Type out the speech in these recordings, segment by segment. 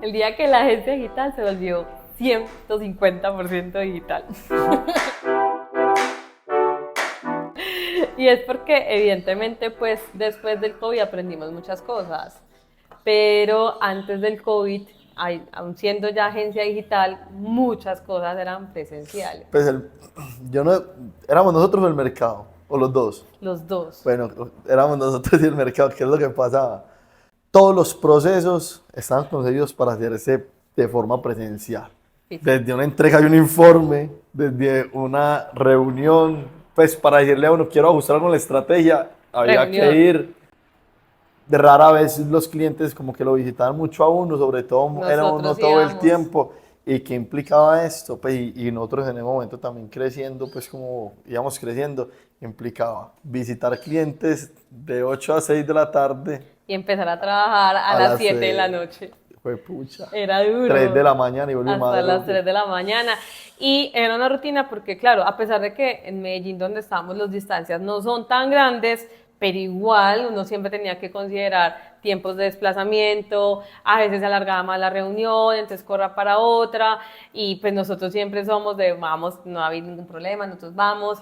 El día que la agencia digital se volvió 150% digital. Y es porque evidentemente pues después del COVID aprendimos muchas cosas, pero antes del COVID, aun siendo ya agencia digital, muchas cosas eran presenciales. Pues yo no, éramos nosotros o el mercado, o los dos. Los dos. Bueno, éramos nosotros y el mercado, ¿qué es lo que pasaba? Todos los procesos estaban concebidos para hacerse de forma presencial. Sí. Desde una entrega de un informe, desde una reunión, pues para decirle a uno, quiero ajustar con la estrategia, había que ir. De rara vez los clientes como que lo visitaban mucho a uno, sobre todo era uno todo el tiempo. ¿Y qué implicaba esto? Pues, y nosotros en ese momento también creciendo, pues como íbamos creciendo, implicaba visitar clientes de 8 a 6 de la tarde. Y empezar a trabajar a las 7 de la noche. Fue pucha. Era duro. 3 de la mañana y volví hasta las 3 de la mañana. Y era una rutina porque, claro, a pesar de que en Medellín, donde estamos, las distancias no son tan grandes, pero igual uno siempre tenía que considerar tiempos de desplazamiento, a veces se alargaba más la reunión, entonces corra para otra, y pues nosotros siempre somos de vamos, no había ningún problema, nosotros vamos.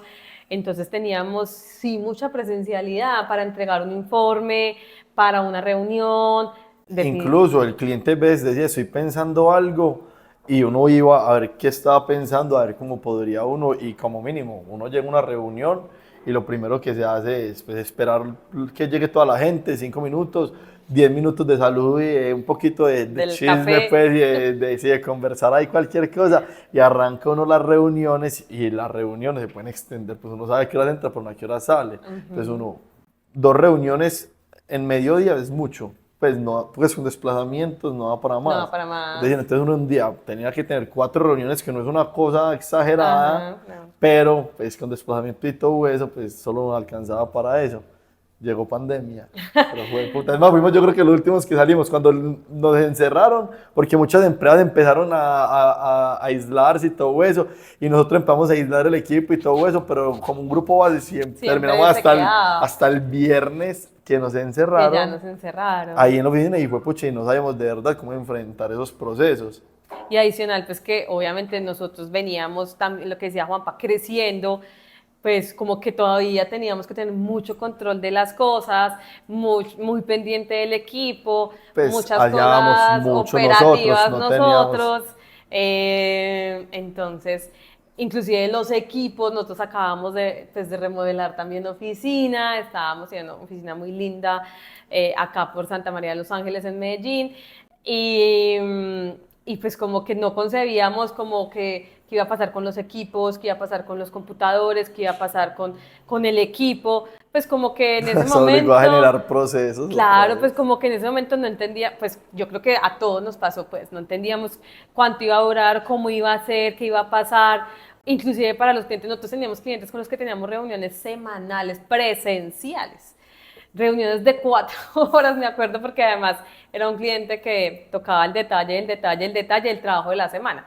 Entonces teníamos, sí, mucha presencialidad para entregar un informe, para una reunión. Incluso el cliente decía, estoy pensando algo, y uno iba a ver qué estaba pensando, a ver cómo podría uno, y como mínimo, uno llega a una reunión y lo primero que se hace es pues, esperar que llegue toda la gente, 5 minutos, 10 minutos de salud y un poquito de chisme, pues, de conversar ahí cualquier cosa, y arranca uno las reuniones, y las reuniones se pueden extender, pues uno sabe a qué hora entra, pero no a qué hora sale. Entonces uno, 2 reuniones en mediodía es mucho. Pues no, pues con desplazamientos no da para más. No da para más. Entonces uno un día tenía que tener 4 reuniones, que no es una cosa exagerada, pero pues con desplazamiento y todo eso, pues solo alcanzaba para eso. Llegó pandemia, pero fue puta. Es más, fuimos yo creo que los últimos que salimos cuando nos encerraron, porque muchas empresas empezaron a aislarse y todo eso, y nosotros empezamos a aislar el equipo y todo eso, pero como un grupo base siempre terminamos hasta el viernes que nos encerraron. Que ya nos encerraron. Ahí en la oficina y fue pucha, y no sabíamos de verdad cómo enfrentar esos procesos. Y adicional, pues que obviamente nosotros veníamos, también, lo que decía Juanpa, creciendo, pues como que todavía teníamos que tener mucho control de las cosas, muy pendiente del equipo, pues muchas cosas operativas nosotros. Entonces, inclusive los equipos, nosotros acabamos pues, de remodelar también oficina, estábamos en una oficina muy linda acá por Santa María de los Ángeles en Medellín, y pues como que no concebíamos como que qué iba a pasar con los equipos, qué iba a pasar con los computadores, qué iba a pasar con el equipo, pues como que en ese momento... obligó a generar procesos. Claro, pues como que en ese momento no entendía, pues yo creo que a todos nos pasó, pues no entendíamos cuánto iba a durar, cómo iba a ser, qué iba a pasar. Inclusive para los clientes, nosotros teníamos clientes con los que teníamos reuniones semanales, presenciales. Reuniones de 4 horas, me acuerdo, porque además era un cliente que tocaba el detalle del trabajo de la semana.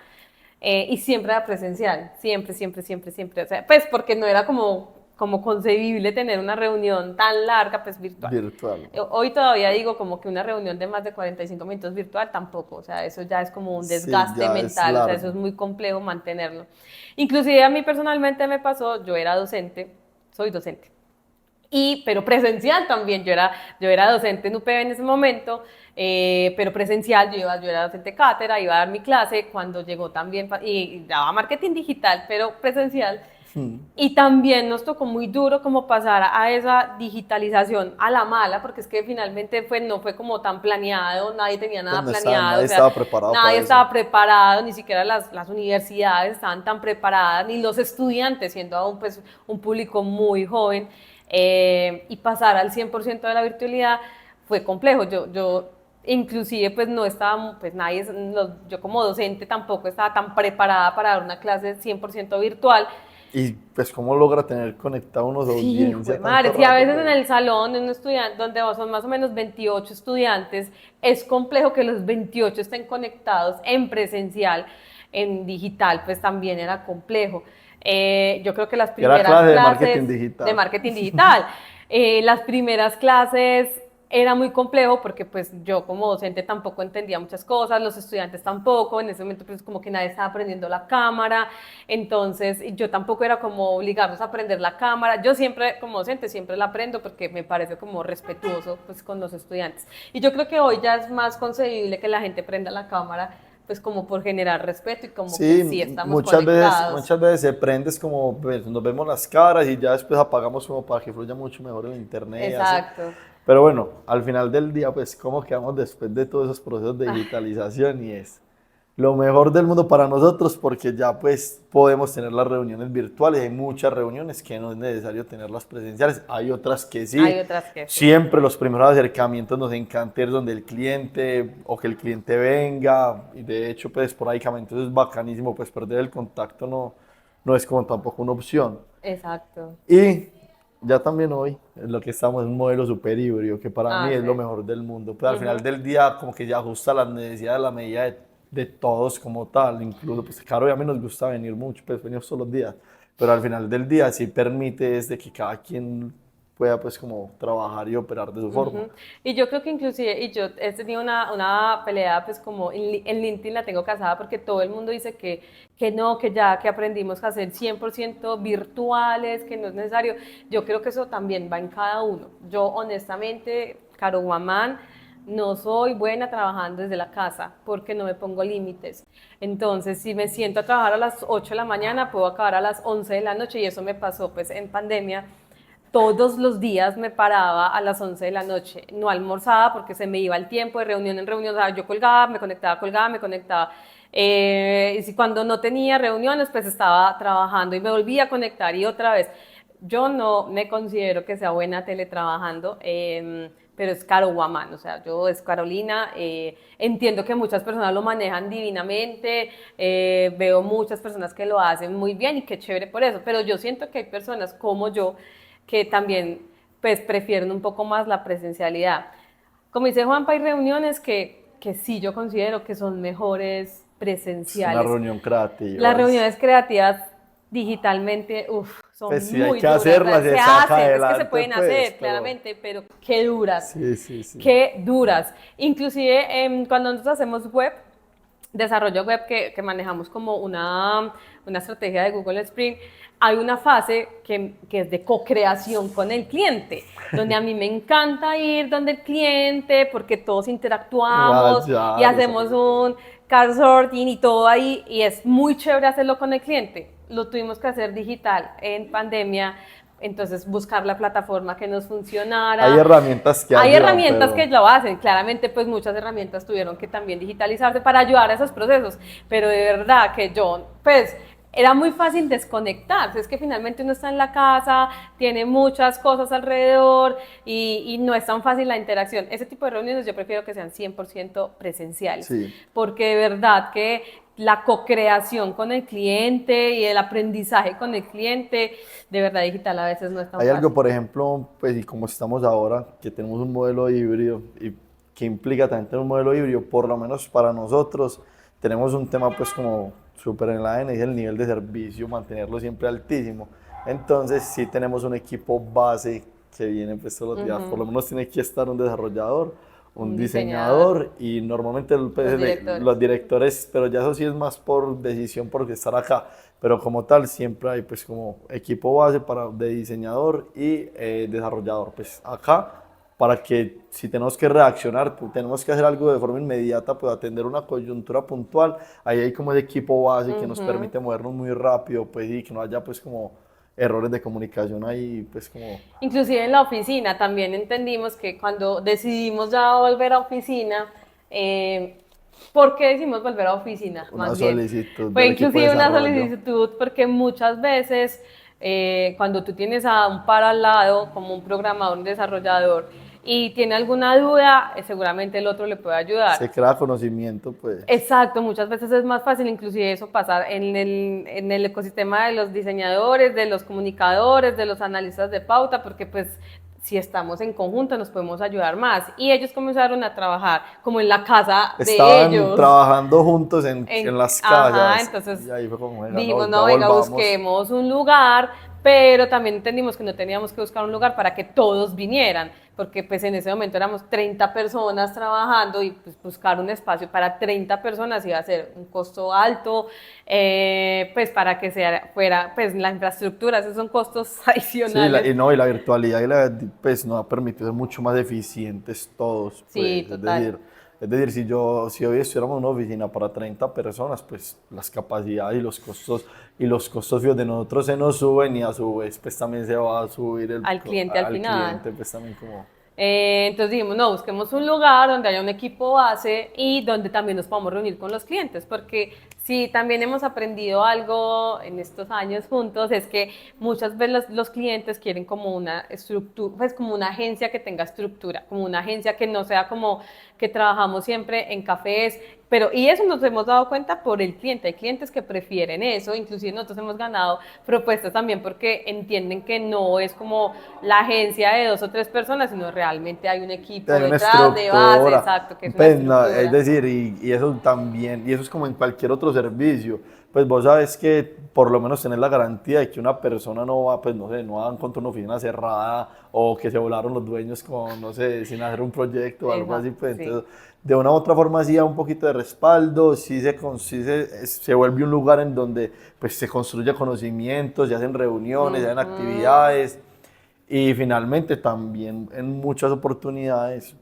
Y siempre era presencial, siempre. O sea, pues porque no era como concebible tener una reunión tan larga, pues virtual. Hoy todavía digo como que una reunión de más de 45 minutos virtual tampoco, o sea, eso ya es como un desgaste mental, o sea, eso es muy complejo mantenerlo. Inclusive a mí personalmente me pasó, yo era docente, soy docente, pero presencial también, yo era docente en UPB en ese momento, pero presencial, yo era docente cátedra, iba a dar mi clase, cuando llegó también, y daba marketing digital, pero presencial, y también nos tocó muy duro como pasar a esa digitalización a la mala, porque es que finalmente no fue como tan planeado, nadie tenía nada planeado. Nadie estaba preparado. Nadie estaba preparado, ni siquiera las universidades estaban tan preparadas, ni los estudiantes, siendo aún pues un público muy joven, y pasar al 100% de la virtualidad fue complejo. Yo inclusive pues no estaba, pues yo como docente tampoco estaba tan preparada para dar una clase 100% virtual. Y pues cómo logra tener conectado unos audiencias. Sí, a veces en el salón de un estudiante, donde son más o menos 28 estudiantes, es complejo que los 28 estén conectados en presencial, en digital, pues también era complejo. Yo creo que las primeras clases de marketing digital. Las primeras clases era muy complejo porque pues yo como docente tampoco entendía muchas cosas, los estudiantes tampoco, en ese momento pues como que nadie estaba aprendiendo la cámara, entonces yo tampoco era como obligarlos a aprender la cámara, yo siempre como docente siempre la aprendo porque me parece como respetuoso pues con los estudiantes. Y yo creo que hoy ya es más concebible que la gente prenda la cámara pues como por generar respeto y como que sí Sí, estamos conectados. muchas veces se prende es como, pues, nos vemos las caras y ya después apagamos como para que fluya mucho mejor el internet y así. Exacto. Pero bueno, al final del día, pues, ¿cómo quedamos después de todos esos procesos de digitalización? Y es lo mejor del mundo para nosotros porque ya pues podemos tener las reuniones virtuales. Hay muchas reuniones que no es necesario tenerlas presenciales, hay otras que Hay sí. otras que sí. Siempre los primeros acercamientos nos encanta ir donde el cliente o que el cliente venga y de hecho pues esporádicamente eso es bacanísimo, pues perder el contacto no es como tampoco una opción. Exacto. Y ya también hoy, en lo que estamos es un modelo super híbrido, que para mí Ah, es sí. lo mejor del mundo. Pues al final del día como que ya ajusta las necesidades a la medida de todos como tal. Incluso, pues claro, a mí nos gusta venir mucho, pues venimos todos los días. Pero al final del día sí permite desde que cada quien pueda pues como trabajar y operar de su forma. Ujú. Y yo creo que inclusive, y yo he tenido una pelea, pues como en LinkedIn la tengo casada porque todo el mundo dice que no, que ya que aprendimos a hacer 100% virtuales, que no es necesario. Yo creo que eso también va en cada uno. Yo honestamente, Caro Guamán, no soy buena trabajando desde la casa porque no me pongo límites. Entonces, si me siento a trabajar a las 8 de la mañana, puedo acabar a las 11 de la noche y eso me pasó pues en pandemia. Todos los días me paraba a las 11 de la noche, no almorzaba porque se me iba el tiempo de reunión en reunión, o sea, yo colgaba, me conectaba. Y si cuando no tenía reuniones, pues estaba trabajando y me volvía a conectar y otra vez. Yo no me considero que sea buena teletrabajando, pero es Caro Guamán, o sea, yo es Carolina, entiendo que muchas personas lo manejan divinamente, veo muchas personas que lo hacen muy bien y qué chévere por eso, pero yo siento que hay personas como yo que también pues prefieren un poco más la presencialidad. Como dice Juanpa, hay reuniones que sí yo considero que son mejores Es una presenciales. reunión Las creativa. reuniones creativas digitalmente, Pues son sí, hay muy que duras. hacerlas, Se se saca hacen, es que se adelante pueden pues, hacer, pero claramente, pero qué duras, sí, sí, sí. qué duras. Inclusive cuando nosotros hacemos web, desarrollo web que manejamos como una estrategia de Google Spring, hay una fase que es de co-creación con el cliente, donde a mí me encanta ir donde el cliente porque todos interactuamos y Rayar, hacemos un card sorting y todo ahí y es muy chévere hacerlo con el cliente. Lo tuvimos que hacer digital en pandemia, entonces buscar la plataforma que nos hay funcionara. herramientas que Hay ayudan, herramientas pero que lo hacen, claramente pues muchas herramientas tuvieron que también digitalizarse para ayudar a esos procesos, pero de verdad que yo pues era muy fácil desconectarse, es que finalmente uno está en la casa, tiene muchas cosas alrededor y no es tan fácil la interacción. Ese tipo de reuniones yo prefiero que sean 100% presenciales, sí. porque de verdad que la co-creación con el cliente y el aprendizaje con el cliente, de verdad digital a veces no es tan Hay algo, fácil. por ejemplo, pues y como estamos ahora, que tenemos un modelo híbrido y que implica también tener un modelo híbrido, por lo menos para nosotros, tenemos un tema pues como súper en la ADN, es el nivel de servicio, mantenerlo siempre altísimo. Entonces sí tenemos un equipo base que viene pues todos los días, por lo menos tiene que estar un desarrollador, un Un diseñador, diseñador y normalmente los directores. los directores, pero ya eso sí es más por decisión porque estar acá, pero como tal siempre hay pues como equipo base para, de diseñador y desarrollador, pues acá para que si tenemos que reaccionar, tenemos que hacer algo de forma inmediata, pues atender una coyuntura puntual, ahí hay como ese equipo base que nos permite movernos muy rápido, pues y que no haya pues como errores de comunicación ahí, pues como Inclusive en la oficina también entendimos que cuando decidimos ya volver a oficina, ¿por qué decimos volver a oficina? una Más bien, solicitud fue del equipo de inclusive una desarrollo. solicitud porque muchas veces cuando tú tienes a un par al lado, como un programador, un desarrollador, y tiene alguna duda, seguramente el otro le puede ayudar. Se crea conocimiento, pues. Exacto, muchas veces es más fácil inclusive eso pasar en el ecosistema de los diseñadores, de los comunicadores, de los analistas de pauta, porque pues si estamos en conjunto nos podemos ayudar más. Y ellos comenzaron a trabajar como en la casa de Estaban ellos. trabajando juntos en las Ajá, casas entonces y ahí fue como, venga, dijimos, no, ya no, venga, volvamos. busquemos un lugar, pero también entendimos que no teníamos que buscar un lugar para que todos vinieran, porque pues en ese momento éramos 30 personas trabajando y pues buscar un espacio para 30 personas iba a ser un costo alto, pues para que fuera pues la infraestructura, esos son costos Sí, adicionales. y no, y la virtualidad pues, nos ha permitido ser mucho más eficientes todos, Sí, pues, total. es decir, si hoy estuviéramos en una oficina para 30 personas, pues las capacidades y los costos fijos de nosotros se nos suben y a su vez pues también se va a subir Al cliente al al final. cliente, pues también como... Entonces dijimos, no, busquemos un lugar donde haya un equipo base y donde también nos podamos reunir con los clientes, porque sí, también hemos aprendido algo en estos años juntos, es que muchas veces los clientes quieren como una estructura, pues como una agencia que tenga estructura, como una agencia que no sea como que trabajamos siempre en cafés, pero y eso nos hemos dado cuenta por el cliente, hay clientes que prefieren eso, inclusive nosotros hemos ganado propuestas también porque entienden que no es como la agencia de 2 o 3 personas, sino realmente hay un equipo Hay una detrás de base, estructura, exacto, que es una pues, no, es estructura. decir, y eso también, y eso es como en cualquier otro servicio, pues vos sabes que por lo menos tener la garantía de que una persona no va, pues no sé, no va a encontrar una oficina cerrada o que se volaron los dueños con, no sé, sin hacer un proyecto o algo así, Exacto, pues sí. entonces de una u otra forma sí da un poquito de respaldo, se vuelve un lugar en donde pues se construye conocimientos, se hacen reuniones, se hacen Ujú. actividades. Y finalmente también en muchas oportunidades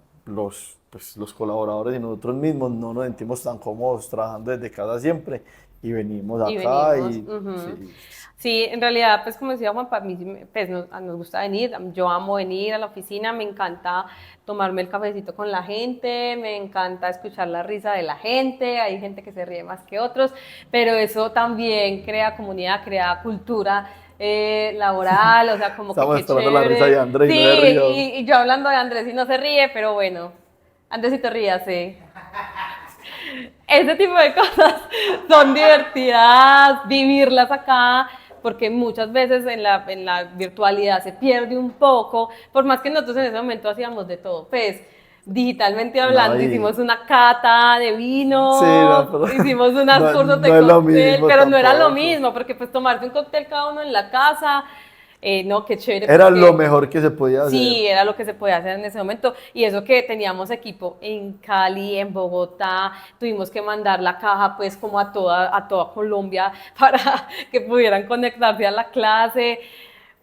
pues, los colaboradores y nosotros mismos no nos sentimos tan cómodos trabajando desde casa siempre y venimos Y acá venimos. y Ujú. sí, Sí, en realidad, pues como decía Juan, para mí sí pues, nos gusta venir, yo amo venir a la oficina, me encanta tomarme el cafecito con la gente, me encanta escuchar la risa de la gente, hay gente que se ríe más que otros, pero eso también crea comunidad, crea cultura laboral, o sea, como que estamos qué esperando la risa de chévere. André Sí, y no se río. y yo hablando de Andrés y no se ríe, pero bueno, Andresito ríase. Ese tipo de cosas son divertidas, vivirlas acá, porque muchas veces en la virtualidad se pierde un poco, por más que nosotros en ese momento hacíamos de todo, pues digitalmente No, hablando, hicimos una cata de sí, no, vinos, pero hicimos unos no, cursos de no es lo cóctel, mismo pero no era lo tampoco. mismo, porque pues tomarse un cóctel cada uno en la casa, no, qué chévere, Era lo porque mejor que se podía hacer. sí, era lo que se podía hacer en ese momento. Y eso que teníamos equipo en Cali, en Bogotá, tuvimos que mandar la caja pues como a toda Colombia para que pudieran conectarse a la clase.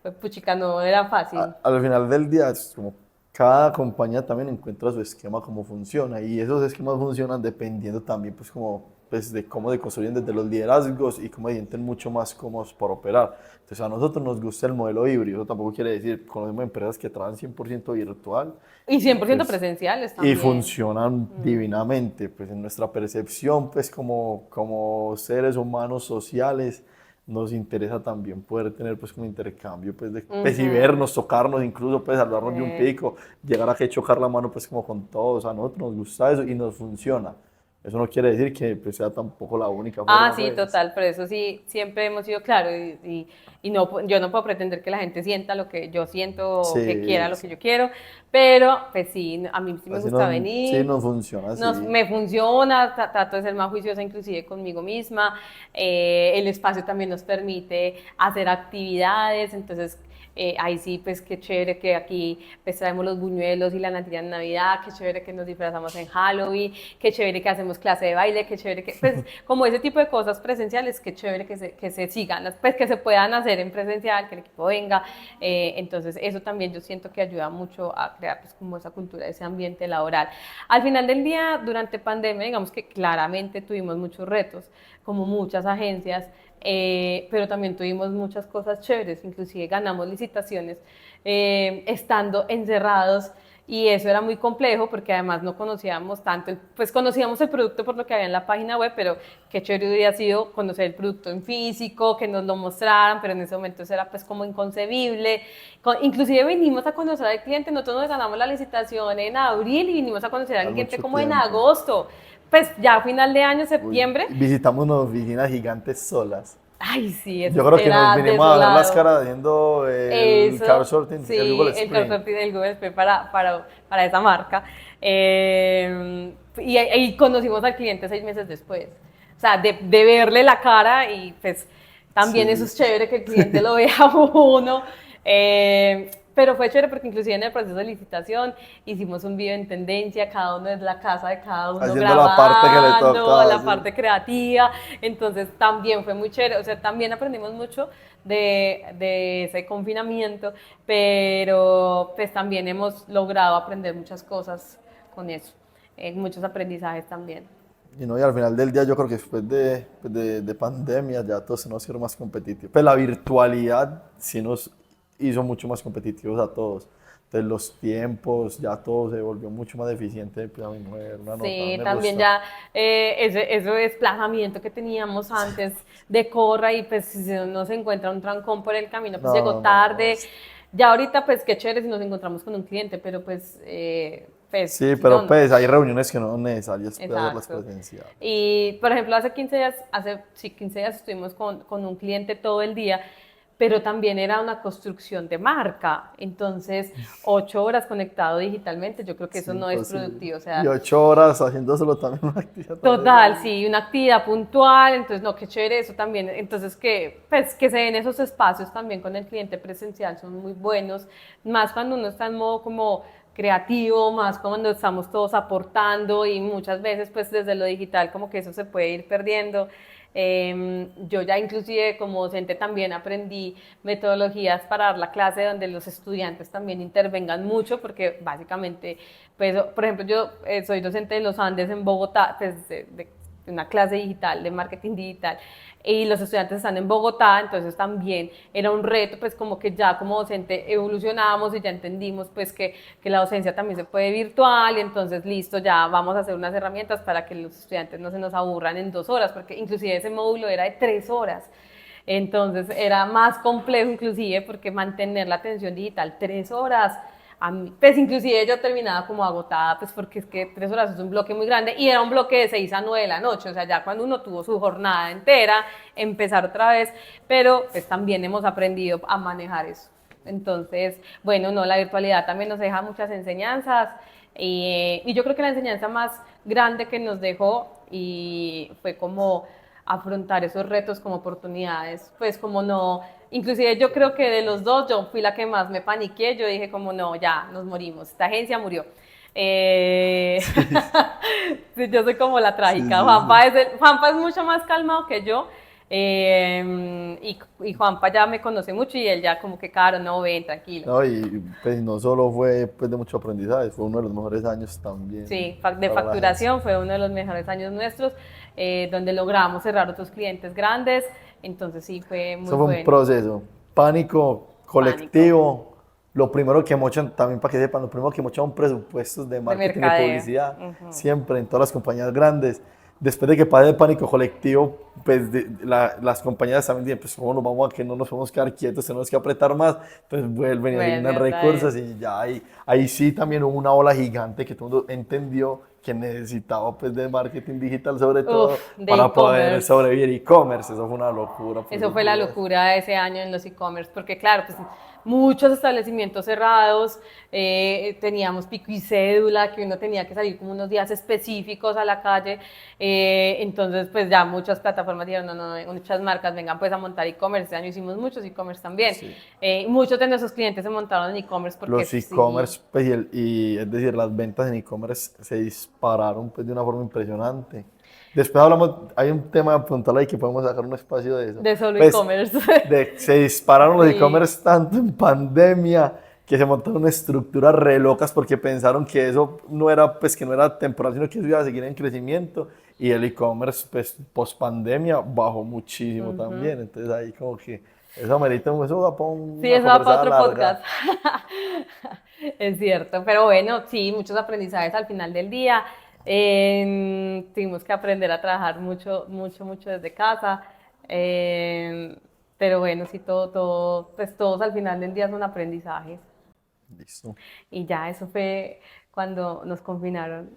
Pues puchica, no era fácil. Al final del día, es como cada compañía también encuentra su esquema, cómo funciona, y esos esquemas funcionan dependiendo también, pues, como, pues, de cómo se construyen desde los liderazgos y cómo se sienten mucho más cómodos por operar. Entonces, a nosotros nos gusta el modelo híbrido, eso tampoco quiere decir, conocemos empresas que trabajan 100% virtual Y y 100% pues presenciales y también. funcionan divinamente, pues en nuestra percepción, pues como seres humanos sociales, nos interesa también poder tener pues como intercambio, pues, pues y Ujú, vernos, tocarnos, incluso pues hablarnos de un sí. pico, llegar a que chocar la mano pues como con todos, a nosotros nos gusta eso y nos funciona. Eso no quiere decir que pues, sea tampoco la única Ah, forma, sí, pues. total, por eso sí, siempre hemos sido claros y no, yo no puedo pretender que la gente sienta lo que yo siento o que quiera Sí, lo que sí. yo quiero, pero pues sí, a mí sí me Así gusta no, sí venir, nos funciona así. me funciona, trato de ser más juiciosa inclusive conmigo misma, el espacio también nos permite hacer actividades, entonces ahí sí, pues qué chévere que aquí pues traemos los buñuelos y la natilla en Navidad, qué chévere que nos disfrazamos en Halloween, qué chévere que hacemos clase de baile, qué chévere que, pues como ese tipo de cosas presenciales, qué chévere que se sigan, pues que se puedan hacer en presencial, que el equipo venga, entonces eso también yo siento que ayuda mucho a crear pues como esa cultura, ese ambiente laboral. Al final del día, durante pandemia, digamos que claramente tuvimos muchos retos, como muchas agencias, pero también tuvimos muchas cosas chéveres, inclusive ganamos licitaciones estando encerrados y eso era muy complejo porque además no conocíamos tanto, pues conocíamos el producto por lo que había en la página web, pero qué chévere hubiera sido conocer el producto en físico, que nos lo mostraran, pero en ese momento eso era pues como inconcebible. Inclusive vinimos a conocer al cliente, nosotros nos ganamos la licitación en abril y vinimos a conocer al Al cliente mucho como en tiempo. agosto, pues ya a final de año, Uy, septiembre. visitamos unas oficinas gigantes solas. Ay, sí, eso Yo creo que nos era vinimos a ver las desolado. caras haciendo el car Eso, sorting, el sí, Google el Sprint. consorcio del Google Play para esa marca. Y conocimos al cliente 6 meses después. O sea, de verle la cara y pues también eso Sí. es chévere que el cliente lo vea a uno. pero fue chévere porque inclusive en el proceso de licitación hicimos un video en tendencia, cada uno es la casa de cada uno Haciendo grabando, la parte que le tocaba, la sí. parte creativa, entonces también fue muy chévere, o sea, también aprendimos mucho de ese confinamiento, pero pues también hemos logrado aprender muchas cosas con eso, muchos aprendizajes también. Y, no, y al final del día yo creo que después de pandemia ya todos se nos hicieron más competitivos. Pues la virtualidad sí nos hizo mucho más competitivos a todos. Entonces los tiempos, ya todo se volvió mucho más eficiente. Pues a mi mujer, una nota, Sí, me también gusta. ya ese desplazamiento que teníamos antes de Corra y pues si uno se encuentra un trancón por el camino, pues llegó No, no. tarde. Ya ahorita pues qué chévere si nos encontramos con un cliente, pero pues Sí, si pero no, pues hay reuniones que no son necesarias pues, hacerlas exacto. presenciales. Y, por ejemplo, hace 15 días, sí, 15 días estuvimos con un cliente todo el día, pero también era una construcción de marca. Entonces, 8 horas conectado digitalmente, yo creo que Es eso no es imposible. productivo. O Y sea, 8 horas haciéndoselo también una actividad tan total, desagradable. sí, una actividad puntual, entonces no, qué chévere eso también, entonces pues, que se den esos espacios también con el cliente presencial son muy buenos, más cuando uno está en modo como creativo, más cuando estamos todos aportando y muchas veces pues desde lo digital como que eso se puede ir perdiendo. Yo ya inclusive como docente también aprendí metodologías para dar la clase donde los estudiantes también intervengan mucho porque básicamente pues, por ejemplo, yo soy docente de los Andes en Bogotá, pues de una clase digital, de marketing digital, y los estudiantes están en Bogotá, entonces también era un reto, pues como que ya como docente evolucionábamos y ya entendimos pues que la docencia también se puede virtual, y entonces listo, ya vamos a hacer unas herramientas para que los estudiantes no se nos aburran en 2 horas, porque inclusive ese módulo era de 3 horas. Entonces era más complejo inclusive porque mantener la atención digital 3 horas, pues inclusive yo terminaba como agotada, pues porque es que 3 horas es un bloque muy grande y era un bloque de 6 a 9 de la noche, o sea, ya cuando uno tuvo su jornada entera, empezar otra vez, pero pues también hemos aprendido a manejar eso. Entonces, bueno, no, la virtualidad también nos deja muchas enseñanzas y yo creo que la enseñanza más grande que nos dejó y fue como afrontar esos retos como oportunidades, pues como no, inclusive yo creo que de los dos yo fui la que más me paniqué, yo dije como no, ya nos morimos, esta agencia murió. Eh, Sí, sí, yo soy como la sí, trágica, sí, sí. Juanpa es mucho más calmado que yo, y Juanpa ya me conoce mucho y él ya como que, claro, no, ven, tranquilo. No, y pues no solo fue pues, de mucho aprendizaje, fue uno de los mejores años también Sí, de para la agencia. facturación fue uno de los mejores años nuestros, donde logramos cerrar otros clientes grandes, entonces sí, fue muy Eso fue un bueno. proceso. Pánico Pánico, colectivo. Lo primero que mochan, también para que sepan, lo primero que mochan presupuestos de de marketing y mercadeo. publicidad, Ujú. siempre en todas las compañías grandes. Después de que pase el pánico colectivo, pues las compañías también dicen, pues cómo nos vamos a que no nos podemos quedar quietos, tenemos que apretar más, entonces vuelven y asignan Vuelve otra vez. recursos y ya ahí sí también hubo una ola gigante que todo el mundo entendió que necesitaba pues de marketing digital sobre todo Uf, de para poder e-commerce. sobrevivir e-commerce, eso fue una locura por Eso esos fue la días. locura de ese año en los e-commerce, porque claro, pues muchos establecimientos cerrados, teníamos pico y cédula, que uno tenía que salir como unos días específicos a la calle, entonces pues ya muchas plataformas dijeron, no, no, no, muchas marcas vengan pues a montar e-commerce, este año hicimos muchos e-commerce también, Sí. muchos de nuestros clientes se montaron en e-commerce porque Los sí, e-commerce, pues, y es decir, las ventas en e-commerce se dispararon pues, de una forma impresionante. Después hablamos, hay un tema puntual ahí que podemos sacar un espacio de eso. de solo Pues e-commerce. se dispararon los Sí. e-commerce tanto en pandemia que se montaron estructuras re locas porque pensaron que eso no era, pues, que no era temporal, sino que eso iba a seguir en crecimiento. Y el e-commerce, pues, post pandemia bajó muchísimo Ujú. también. Entonces ahí como que eso amerita, eso da para Sí, una eso va para conversada otro larga. podcast. Es cierto, pero bueno, sí, muchos aprendizajes al final del día. Tuvimos que aprender a trabajar mucho, mucho, mucho desde casa. Eh, pero bueno, sí, pues todos al final del día son aprendizajes. Listo. Y ya, eso fue cuando nos confinaron.